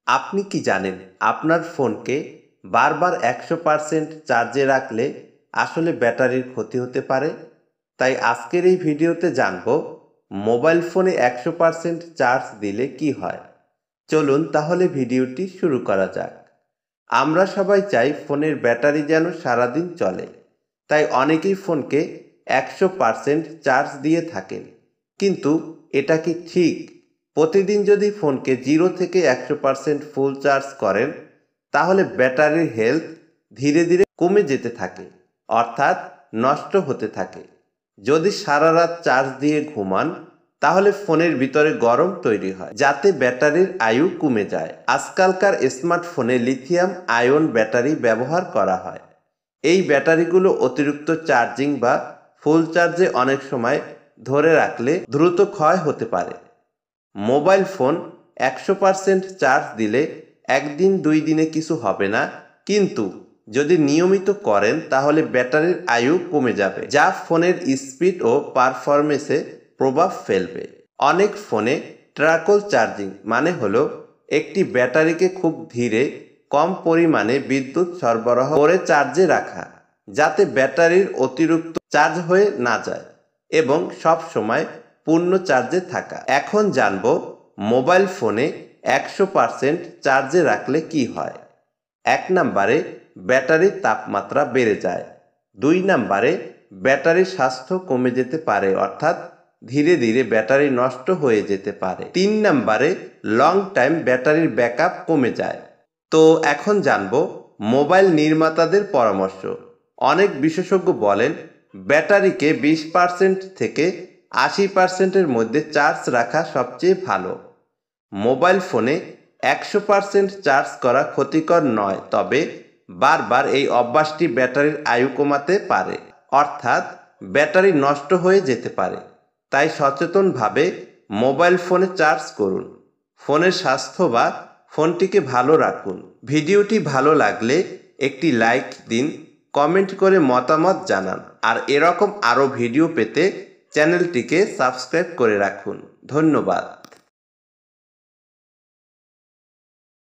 আপনি কি জানেন আপনার ফোনকে বারবার 100% চার্জে রাখলে আসলে ব্যাটারির ক্ষতি হতে পারে? তাই আজকের এই ভিডিওতে জানব মোবাইল ফোনে 100% চার্জ দিলে কি হয়। চলুন তাহলে ভিডিওটি শুরু করা যাক। আমরা সবাই চাই ফোনের ব্যাটারি যেন সারাদিন চলে, তাই অনেকেই ফোনকে 100% চার্জ দিয়ে থাকেন। কিন্তু এটা কি ঠিক? প্রতিদিন যদি ফোনকে 0 থেকে 100% ফুল চার্জ করেন, তাহলে ব্যাটারির হেলথ ধীরে ধীরে কমে যেতে থাকে, অর্থাৎ নষ্ট হতে থাকে। যদি সারা রাত চার্জ দিয়ে ঘুমান, তাহলে ফোনের ভিতরে গরম তৈরি হয়, যাতে ব্যাটারির আয়ু কমে যায়। আজকালকার স্মার্টফোনে লিথিয়াম আয়ন ব্যাটারি ব্যবহার করা হয়। এই ব্যাটারিগুলো অতিরিক্ত চার্জিং বা ফুল চার্জে অনেক সময় ধরে রাখলে দ্রুত ক্ষয় হতে পারে। মোবাইল ফোন 100% চার্জ দিলে একদিন 2 দিনে কিছু হবে না, কিন্তু যদি নিয়মিত করেন তাহলে ব্যাটারির আয়ু কমে যাবে, যা ফোনের স্পিড ও পারফরমেন্সে প্রভাব ফেলবে। অনেক ফোনে ট্রাকল চার্জিং মানে হলো একটি ব্যাটারিকে খুব ধীরে কম পরিমাণে বিদ্যুৎ সরবরাহ করে চার্জে রাখা, যাতে ব্যাটারির অতিরিক্ত চার্জ হয়ে না যায় এবং সব সময় পূর্ণ চার্জে থাকা। এখন জানবো মোবাইল ফোনে 100% চার্জে রাখলে কি হয়। 1 নম্বরে ব্যাটারির তাপমাত্রা বেড়ে যায়। 2 নম্বরে ব্যাটারির স্বাস্থ্য কমে যেতে পারে, অর্থাৎ ধীরে ধীরে ব্যাটারি নষ্ট হয়ে যেতে পারে। 3 নম্বরে লং টাইম ব্যাটারির ব্যাকআপ কমে যায়। তো এখন জানবো মোবাইল নির্মাতাদের পরামর্শ। অনেক বিশেষজ্ঞ বলেন ব্যাটারিকে 20% থেকে 80%-এর মধ্যে চার্জ রাখা সবচেয়ে ভালো। মোবাইল ফোনে 100% চার্জ করা ক্ষতিকর নয়, তবে বারবার এই অভ্যাসটি ব্যাটারির আয়ু কমাতে পারে, অর্থাৎ ব্যাটারি নষ্ট হয়ে যেতে পারে। তাই সচেতনভাবে মোবাইল ফোনে চার্জ করুন। ফোনের স্বাস্থ্য বা ফোনটিকে ভালো রাখুন। ভিডিওটি ভালো লাগলে একটি লাইক দিন, কমেন্ট করে মতামত জানান, আর এরকম আরও ভিডিও পেতে চ্যানেলটিকে সাবস্ক্রাইব করে রাখুন। ধন্যবাদ।